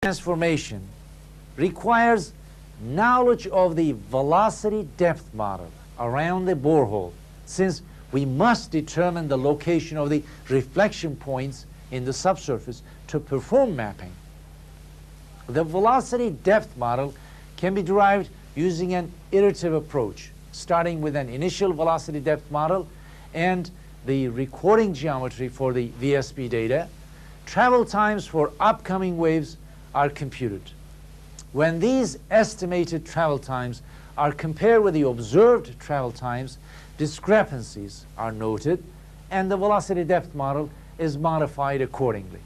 transformation requires knowledge of the velocity depth model around the borehole, since we must determine the location of the reflection points in the subsurface to perform mapping. The velocity depth model can be derived using an iterative approach, starting with an initial velocity depth model and the recording geometry for the VSP data. Travel times for upcoming waves are computed. When these estimated travel times are compared with the observed travel times, discrepancies are noted, and the velocity depth model is modified accordingly.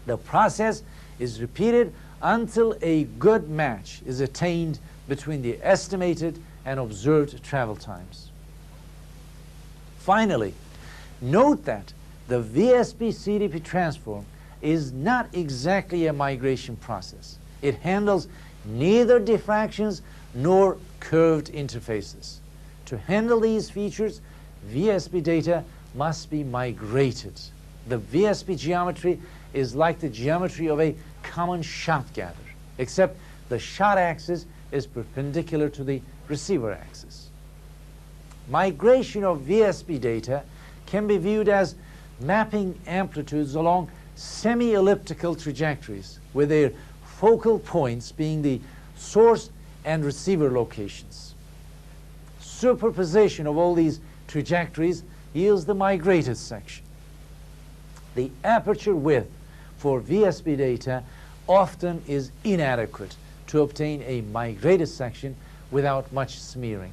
The process is repeated until a good match is attained between the estimated and observed travel times. Finally, note that the VSP CDP transform is not exactly a migration process. It handles neither diffractions nor curved interfaces. To handle these features, VSP data must be migrated. The VSP geometry is like the geometry of a common shot gather, except the shot axis is perpendicular to the receiver axis. Migration of VSP data can be viewed as mapping amplitudes along semi-elliptical trajectories, with their focal points being the source and receiver locations. Superposition of all these trajectories yields the migrated section. The aperture width for VSP data often is inadequate to obtain a migrated section without much smearing.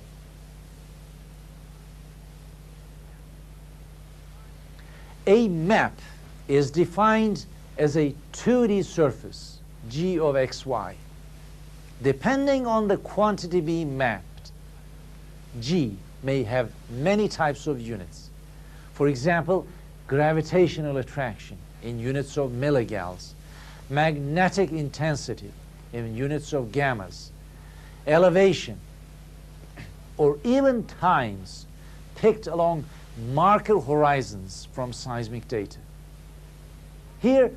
A map is defined as a 2D surface, G of xy. Depending on the quantity being mapped, G may have many types of units. For example, gravitational attraction in units of milligals, magnetic intensity in units of gammas, elevation, or even times picked along marker horizons from seismic data. Here,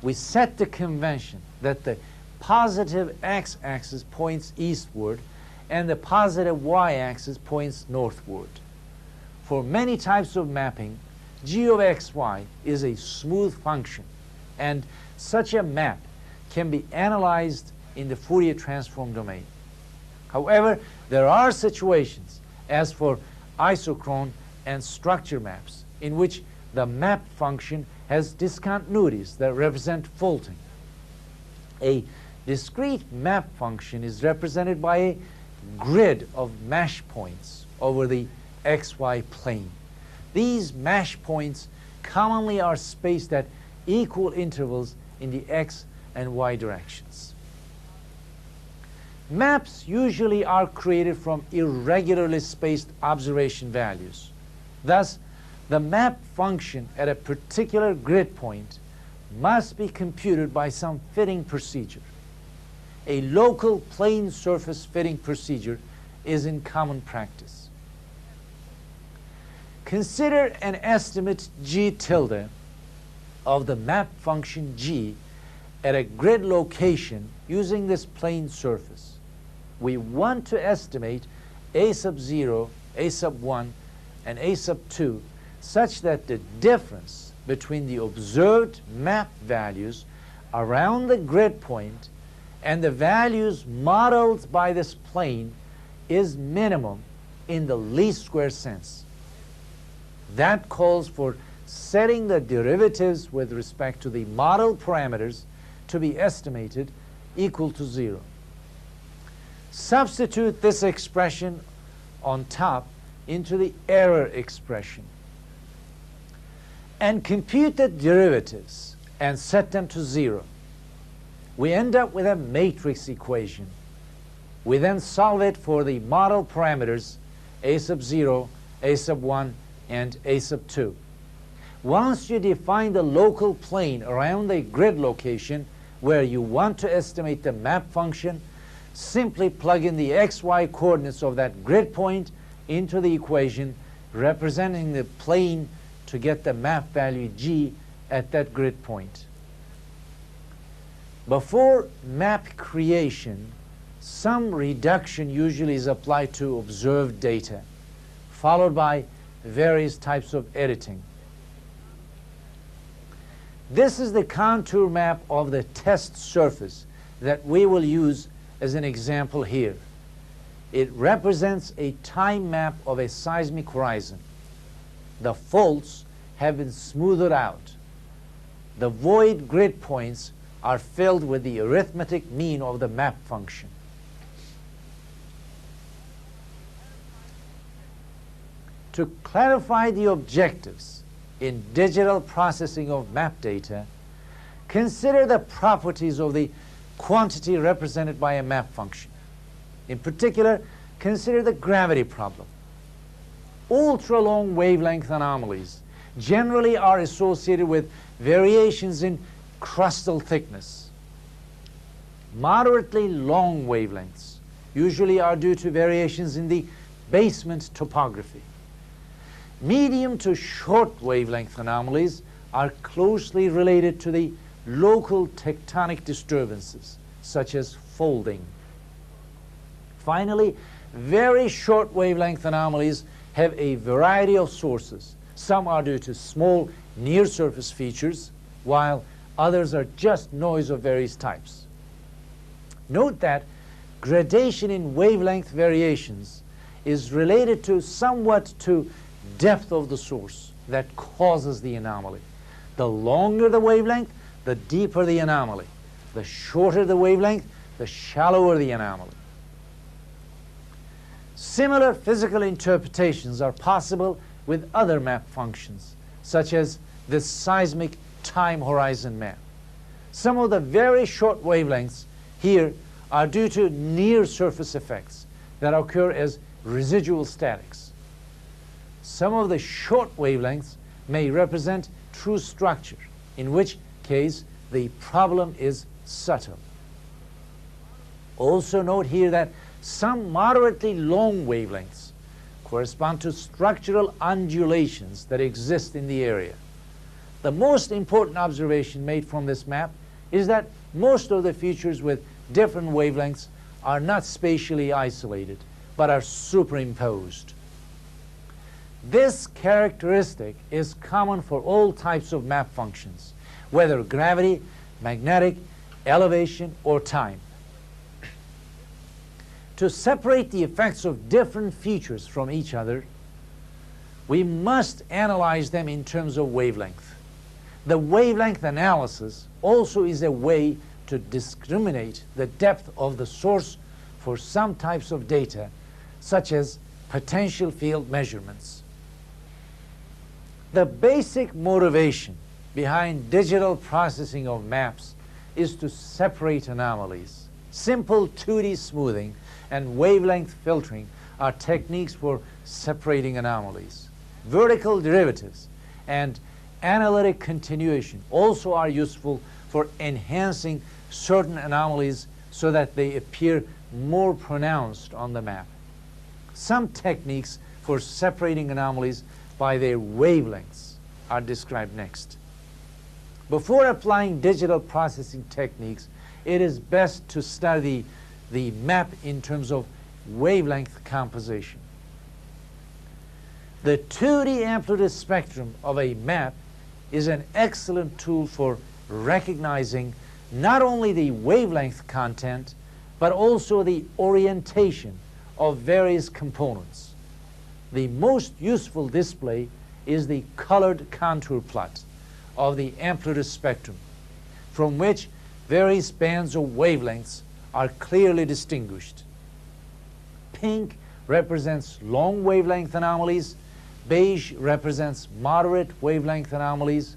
we set the convention that the positive x-axis points eastward and the positive y-axis points northward. For many types of mapping, G of xy is a smooth function, and such a map can be analyzed in the Fourier transform domain. However, there are situations, as for isochrone and structure maps, in which the map function has discontinuities that represent faulting. A discrete map function is represented by a grid of mesh points over the xy plane. These mesh points commonly are spaced at equal intervals in the x and y directions. Maps usually are created from irregularly spaced observation values. Thus, the map function at a particular grid point must be computed by some fitting procedure. A local plane surface fitting procedure is in common practice. Consider an estimate G tilde of the map function G at a grid location using this plane surface. We want to estimate A sub 0, A sub 1, and A sub 2 such that the difference between the observed map values around the grid point and the values modeled by this plane is minimum in the least square sense. That calls for setting the derivatives with respect to the model parameters to be estimated equal to 0. Substitute this expression on top into the error expression and compute the derivatives and set them to 0. We end up with a matrix equation. We then solve it for the model parameters A sub 0, A sub 1, and A sub 2. Once you define the local plane around the grid location where you want to estimate the map function, simply plug in the xy coordinates of that grid point into the equation representing the plane to get the map value G at that grid point. Before map creation, some reduction usually is applied to observed data, followed by various types of editing. This is the contour map of the test surface that we will use as an example here. It represents a time map of a seismic horizon. The faults have been smoothed out. The void grid points are filled with the arithmetic mean of the map function. To clarify the objectives in digital processing of map data, consider the properties of the quantity represented by a map function. In particular, consider the gravity problem. Ultra-long wavelength anomalies generally are associated with variations in crustal thickness. Moderately long wavelengths usually are due to variations in the basement topography. Medium to short wavelength anomalies are closely related to the local tectonic disturbances, such as folding. Finally, very short wavelength anomalies have a variety of sources. Some are due to small near-surface features, while others are just noise of various types. Note that gradation in wavelength variations is related to somewhat to depth of the source that causes the anomaly. The longer the wavelength, the deeper the anomaly. The shorter the wavelength, the shallower the anomaly. Similar physical interpretations are possible with other map functions, such as the seismic time horizon map. Some of the very short wavelengths here are due to near-surface effects that occur as residual statics. Some of the short wavelengths may represent true structure, in which case the problem is subtle. Also note here that some moderately long wavelengths correspond to structural undulations that exist in the area. The most important observation made from this map is that most of the features with different wavelengths are not spatially isolated, but are superimposed. This characteristic is common for all types of map functions, whether gravity, magnetic, elevation, or time. To separate the effects of different features from each other, we must analyze them in terms of wavelength. The wavelength analysis also is a way to discriminate the depth of the source for some types of data, such as potential field measurements. The basic motivation behind digital processing of maps is to separate anomalies. Simple 2D smoothing and wavelength filtering are techniques for separating anomalies. Vertical derivatives and analytic continuation also are useful for enhancing certain anomalies so that they appear more pronounced on the map. Some techniques for separating anomalies by their wavelengths are described next. Before applying digital processing techniques, it is best to study the map in terms of wavelength composition. The 2D amplitude spectrum of a map is an excellent tool for recognizing not only the wavelength content, but also the orientation of various components. The most useful display is the colored contour plot of the amplitude spectrum, from which various bands of wavelengths are clearly distinguished. Pink represents long wavelength anomalies, beige represents moderate wavelength anomalies,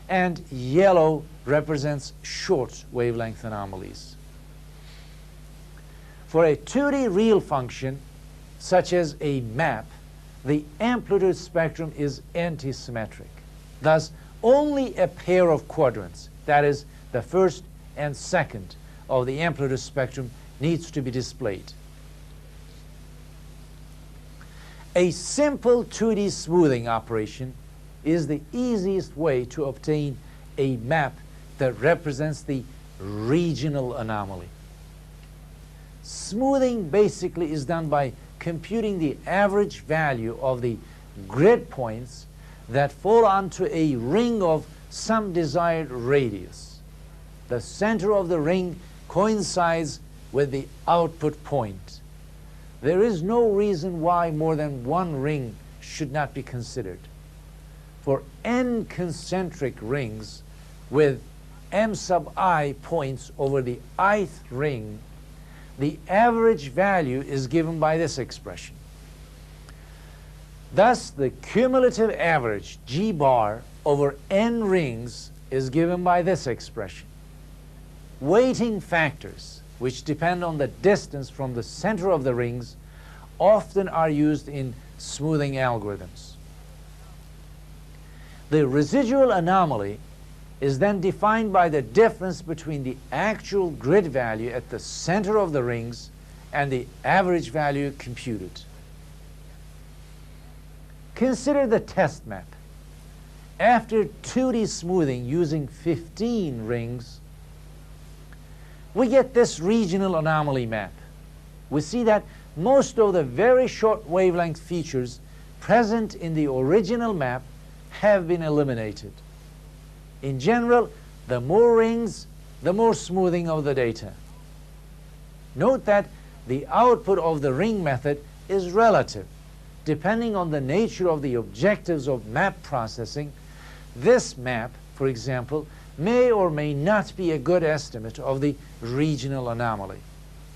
and yellow represents short wavelength anomalies. For a 2D real function, such as a map, the amplitude spectrum is antisymmetric. Thus, only a pair of quadrants, that is, the first and second of the amplitude spectrum, needs to be displayed. A simple 2D smoothing operation is the easiest way to obtain a map that represents the regional anomaly. Smoothing basically is done by computing the average value of the grid points that fall onto a ring of some desired radius. The center of the ring coincides with the output point. There is no reason why more than one ring should not be considered. For n concentric rings with m sub I points over the ith ring, the average value is given by this expression. Thus, the cumulative average G bar over n rings is given by this expression. Weighting factors, which depend on the distance from the center of the rings, often are used in smoothing algorithms. The residual anomaly is then defined by the difference between the actual grid value at the center of the rings and the average value computed. Consider the test map. After 2D smoothing using 15 rings, we get this regional anomaly map. We see that most of the very short wavelength features present in the original map have been eliminated. In general, the more rings, the more smoothing of the data. Note that the output of the ring method is relative. Depending on the nature of the objectives of map processing, this map, for example, may or may not be a good estimate of the regional anomaly.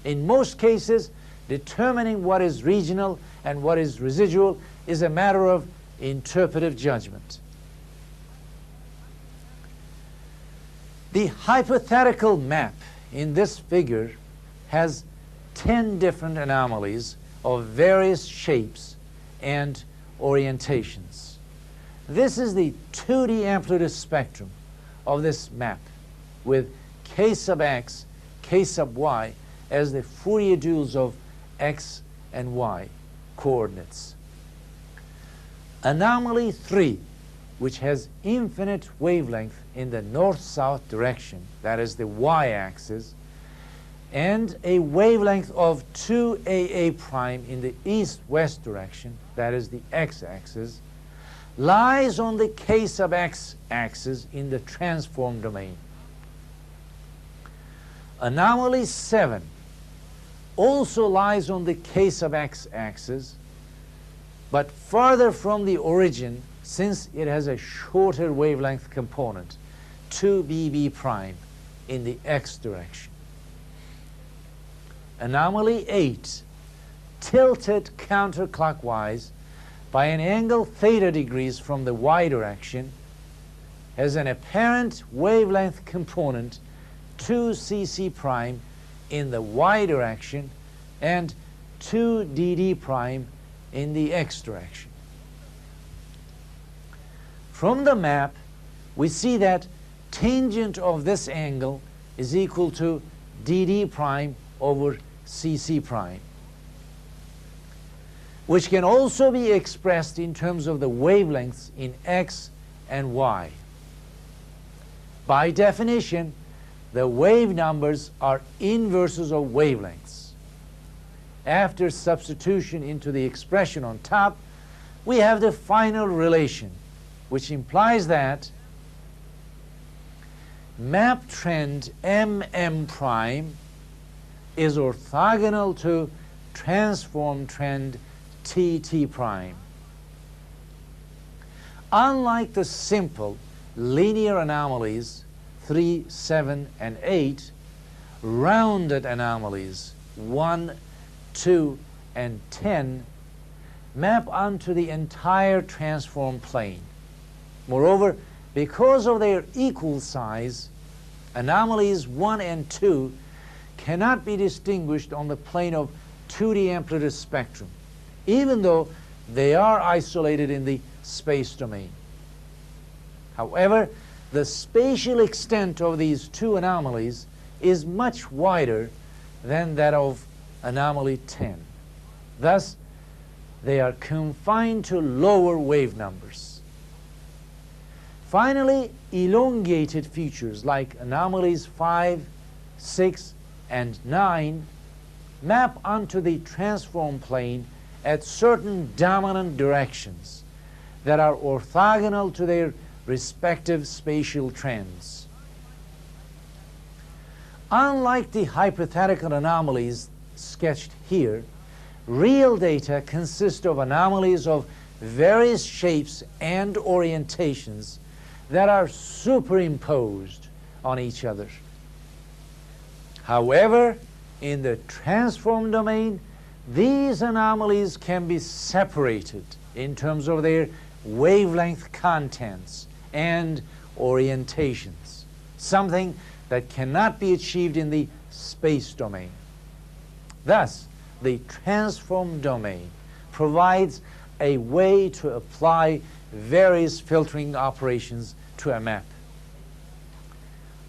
In most cases, determining what is regional and what is residual is a matter of interpretive judgment. The hypothetical map in this figure has 10 different anomalies of various shapes and orientations. This is the 2D amplitude spectrum of this map, with k sub x, k sub y as the Fourier duals of x and y coordinates. Anomaly 3, which has infinite wavelength in the north-south direction, that is the y-axis, and a wavelength of 2AA prime in the east-west direction, that is the x-axis, lies on the k sub x axis in the transform domain. Anomaly 7 also lies on the k sub x axis, but farther from the origin, since it has a shorter wavelength component, 2BB prime in the x direction. Anomaly 8, tilted counterclockwise by an angle theta degrees from the y direction, has an apparent wavelength component 2cc prime in the y direction and 2dd prime in the x direction. From the map, we see that tangent of this angle is equal to dd prime over cc prime, which can also be expressed in terms of the wavelengths in x and y. By definition, the wave numbers are inverses of wavelengths. After substitution into the expression on top, we have the final relation, which implies that map trend mm prime is orthogonal to transform trend tt prime. Unlike the simple linear anomalies 3, 7, and 8, rounded anomalies 1, 2, and 10 map onto the entire transform plane. Moreover, because of their equal size, anomalies 1 and 2 cannot be distinguished on the plane of 2D amplitude spectrum, even though they are isolated in the space domain. However, the spatial extent of these two anomalies is much wider than that of anomaly 10. Thus, they are confined to lower wave numbers. Finally, elongated features like anomalies 5, 6, and 9 map onto the transform plane at certain dominant directions that are orthogonal to their respective spatial trends. Unlike the hypothetical anomalies sketched here, real data consist of anomalies of various shapes and orientations that are superimposed on each other. However, in the transform domain, these anomalies can be separated in terms of their wavelength contents and orientations, something that cannot be achieved in the space domain. Thus, the transform domain provides a way to apply various filtering operations to a map.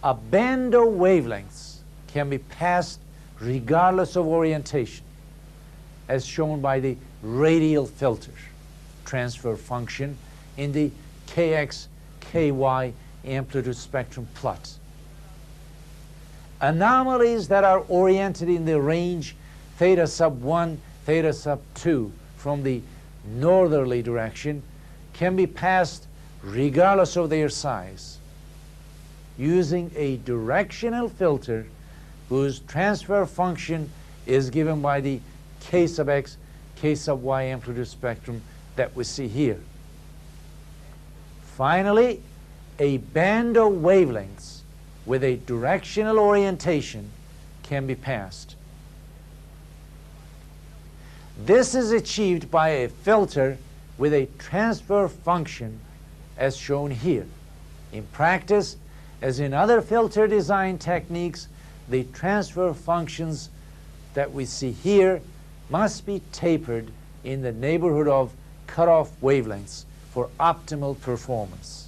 A band of wavelengths can be passed regardless of orientation, as shown by the radial filter transfer function in the kx, ky amplitude spectrum plot. Anomalies that are oriented in the range theta sub 1, theta sub 2 from the northerly direction can be passed regardless of their size using a directional filter whose transfer function is given by the k sub x, k sub y amplitude spectrum that we see here. Finally, a band of wavelengths with a directional orientation can be passed. This is achieved by a filter with a transfer function as shown here. In practice, as in other filter design techniques, the transfer functions that we see here must be tapered in the neighborhood of cutoff wavelengths for optimal performance.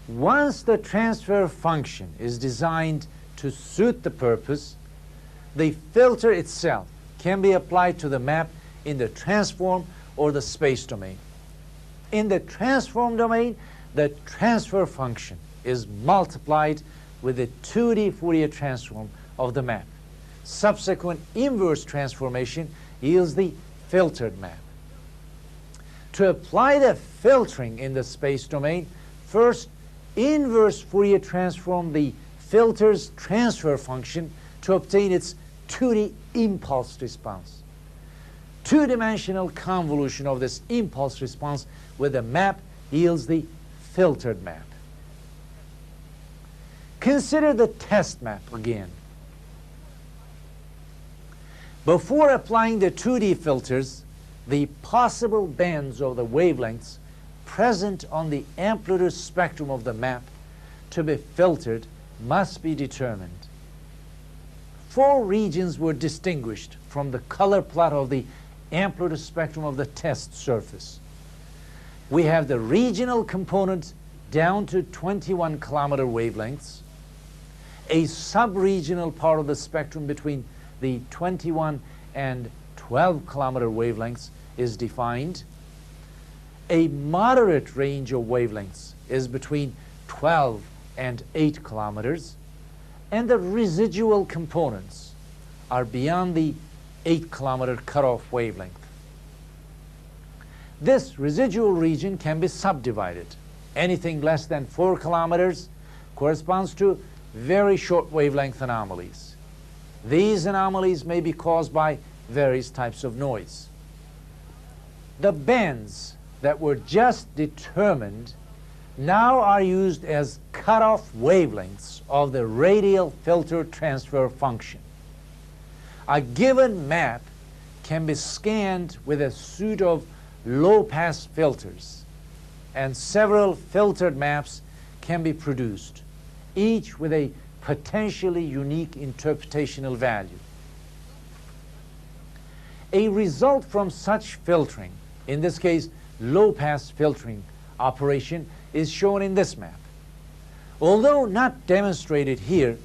Once the transfer function is designed to suit the purpose, the filter itself can be applied to the map in the transform or the space domain. In the transform domain, the transfer function is multiplied with the 2D Fourier transform of the map. Subsequent inverse transformation yields the filtered map. To apply the filtering in the space domain, first inverse Fourier transform the filter's transfer function to obtain its 2D impulse response. Two-dimensional convolution of this impulse response with a map yields the filtered map. Consider the test map again. Before applying the 2D filters, the possible bands of the wavelengths present on the amplitude spectrum of the map to be filtered must be determined. 4 regions were distinguished from the color plot of the amplitude spectrum of the test surface. We have the regional component down to 21 kilometer wavelengths, a sub-regional part of the spectrum between the 21 and 12 kilometer wavelengths is defined. A moderate range of wavelengths is between 12 and 8 kilometers, and the residual components are beyond the 8 kilometer cutoff wavelength. This residual region can be subdivided. Anything less than 4 kilometers corresponds to very short wavelength anomalies. These anomalies may be caused by various types of noise. The bands that were just determined now are used as cutoff wavelengths of the radial filter transfer function. A given map can be scanned with a suite of low-pass filters, and several filtered maps can be produced, each with a potentially unique interpretational value. A result from such filtering, in this case low-pass filtering operation, is shown in this map. Although not demonstrated here,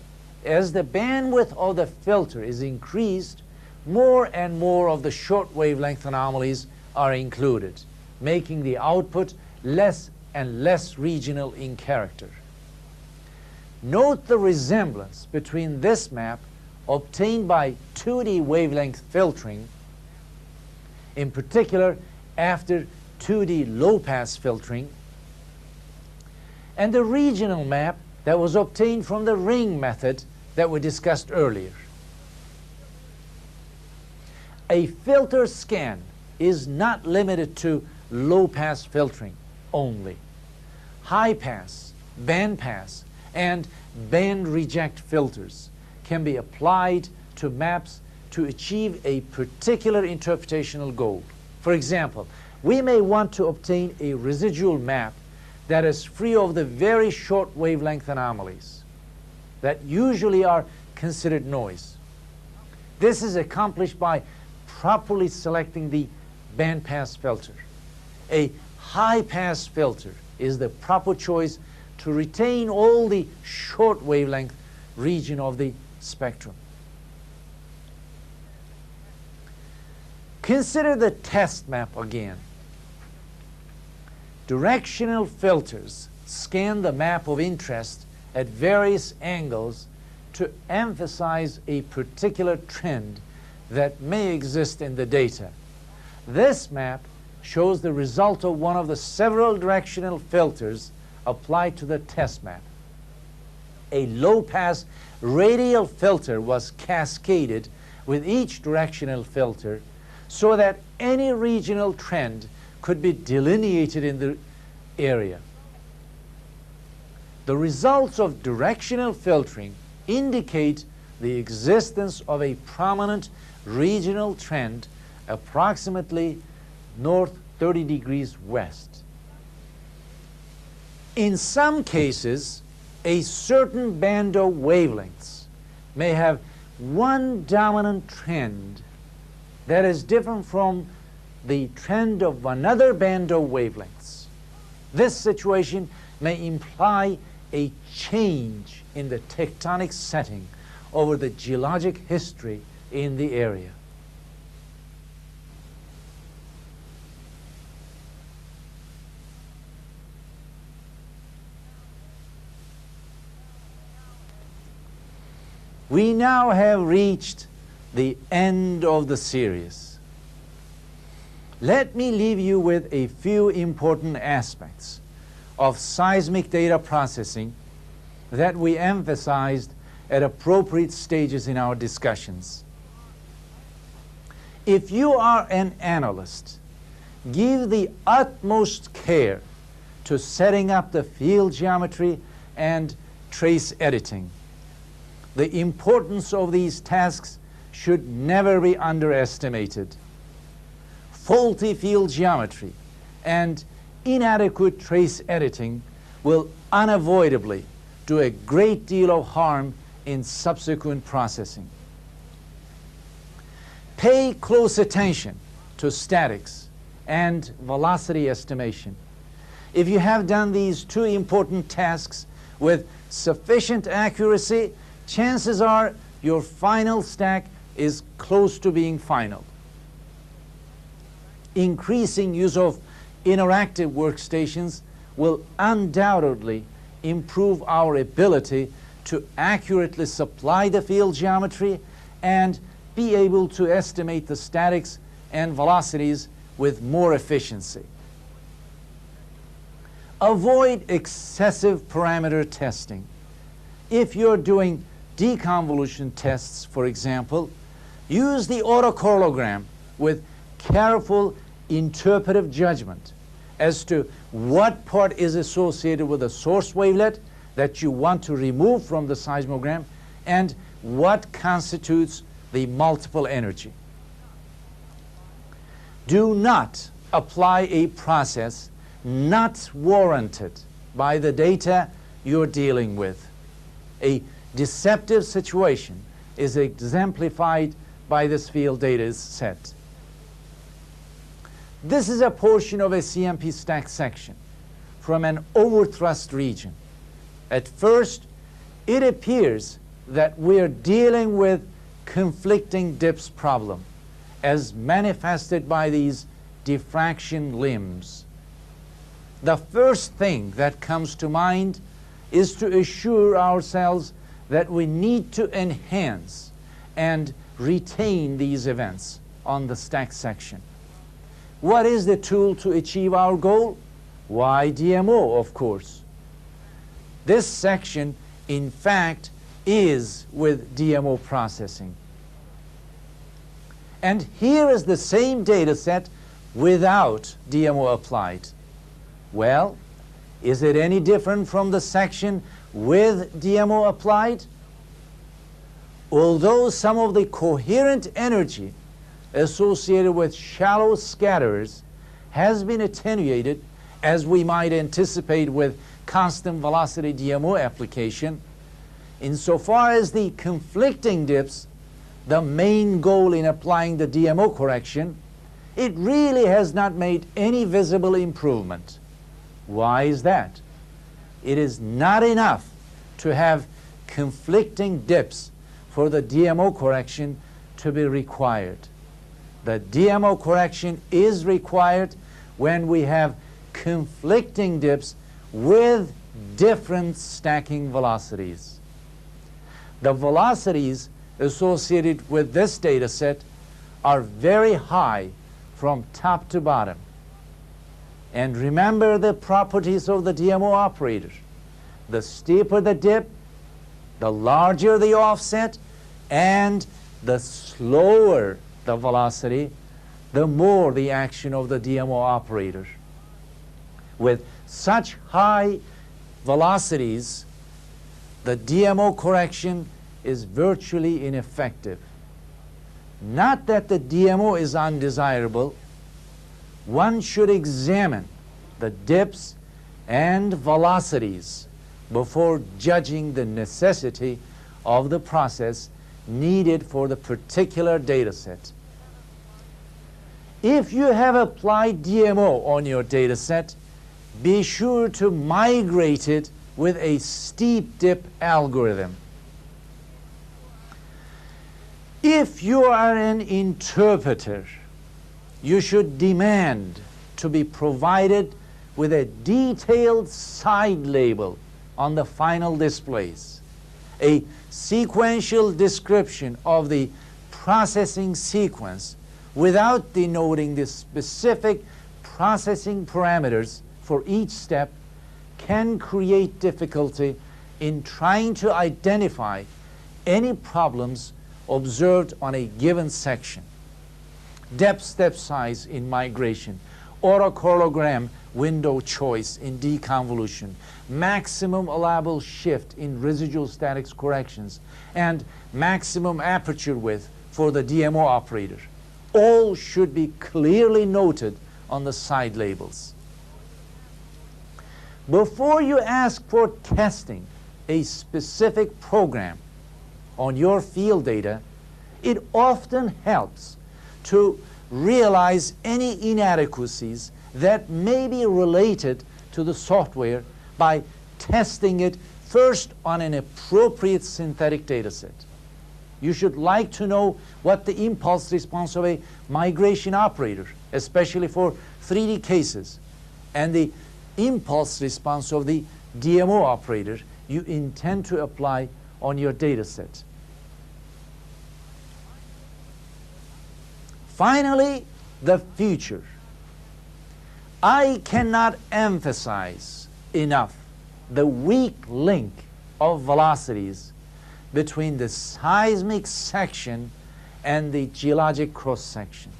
as the bandwidth of the filter is increased, more and more of the short wavelength anomalies are included, making the output less and less regional in character. Note the resemblance between this map obtained by 2D wavelength filtering, in particular after 2D low-pass filtering, and the regional map that was obtained from the ring method that we discussed earlier. A filter scan is not limited to low-pass filtering only. High-pass, band-pass, and band-reject filters can be applied to maps to achieve a particular interpretational goal. For example, we may want to obtain a residual map that is free of the very short wavelength anomalies that usually are considered noise. This is accomplished by properly selecting the bandpass filter. A high-pass filter is the proper choice to retain all the short wavelength region of the spectrum. Consider the test map again. Directional filters scan the map of interest at various angles to emphasize a particular trend that may exist in the data. This map shows the result of one of the several directional filters applied to the test map. A low-pass radial filter was cascaded with each directional filter so that any regional trend could be delineated in the area. The results of directional filtering indicate the existence of a prominent regional trend approximately north 30 degrees west. In some cases, a certain band of wavelengths may have one dominant trend that is different from the trend of another band of wavelengths. This situation may imply a change in the tectonic setting over the geologic history in the area. We now have reached the end of the series. Let me leave you with a few important aspects of seismic data processing that we emphasized at appropriate stages in our discussions. If you are an analyst, give the utmost care to setting up the field geometry and trace editing. The importance of these tasks should never be underestimated. Faulty field geometry and inadequate trace editing will unavoidably do a great deal of harm in subsequent processing. Pay close attention to statics and velocity estimation. If you have done these two important tasks with sufficient accuracy, chances are your final stack is close to being final. Increasing use of interactive workstations will undoubtedly improve our ability to accurately supply the field geometry and be able to estimate the statics and velocities with more efficiency. Avoid excessive parameter testing. If you're doing deconvolution tests, for example, use the autocorrelogram with careful interpretive judgment as to what part is associated with the source wavelet that you want to remove from the seismogram and what constitutes the multiple energy. Do not apply a process not warranted by the data you're dealing with. A deceptive situation is exemplified by this field data set. This is a portion of a CMP stack section from an overthrust region. At first, it appears that we're dealing with conflicting dips problem as manifested by these diffraction limbs. The first thing that comes to mind is to assure ourselves that we need to enhance and retain these events on the stack section. What is the tool to achieve our goal? Why, DMO, of course. This section, in fact, is with DMO processing. And here is the same data set without DMO applied. Well, is it any different from the section with DMO applied? Although some of the coherent energy associated with shallow scatterers has been attenuated, as we might anticipate with constant velocity DMO application, insofar as the conflicting dips, the main goal in applying the DMO correction, it really has not made any visible improvement. Why is that? It is not enough to have conflicting dips for the DMO correction to be required. The DMO correction is required when we have conflicting dips with different stacking velocities. The velocities associated with this data set are very high from top to bottom. And remember the properties of the DMO operator. The steeper the dip, the larger the offset, and the slower the velocity, the more the action of the DMO operator. With such high velocities, the DMO correction is virtually ineffective. Not that the DMO is undesirable. One should examine the dips and velocities before judging the necessity of the process needed for the particular data set. If you have applied DMO on your data set, be sure to migrate it with a steep dip algorithm. If you are an interpreter, you should demand to be provided with a detailed side label on the final displays, a sequential description of the processing sequence without denoting the specific processing parameters for each step can create difficulty in trying to identify any problems observed on a given section. Depth step size in migration, autocorrelogram window choice in deconvolution, maximum allowable shift in residual statics corrections, and maximum aperture width for the DMO operator. All should be clearly noted on the side labels. Before you ask for testing a specific program on your field data, it often helps to realize any inadequacies that may be related to the software by testing it first on an appropriate synthetic data set. You should like to know what the impulse response of a migration operator, especially for 3D cases, and the impulse response of the DMO operator you intend to apply on your data set. Finally, the future. I cannot emphasize enough the weak link of velocities between the seismic section and the geologic cross-section.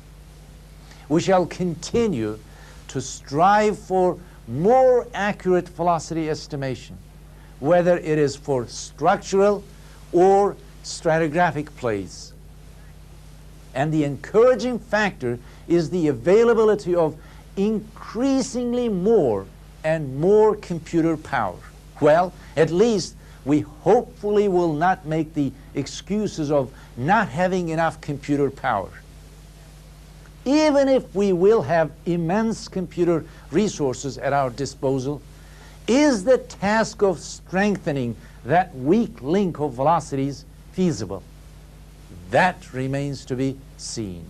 We shall continue to strive for more accurate velocity estimation, whether it is for structural or stratigraphic plays. And the encouraging factor is the availability of increasingly more and more computer power. Well, at least we hopefully will not make the excuses of not having enough computer power. Even if we will have immense computer resources at our disposal, is the task of strengthening that weak link of velocities feasible? That remains to be seen.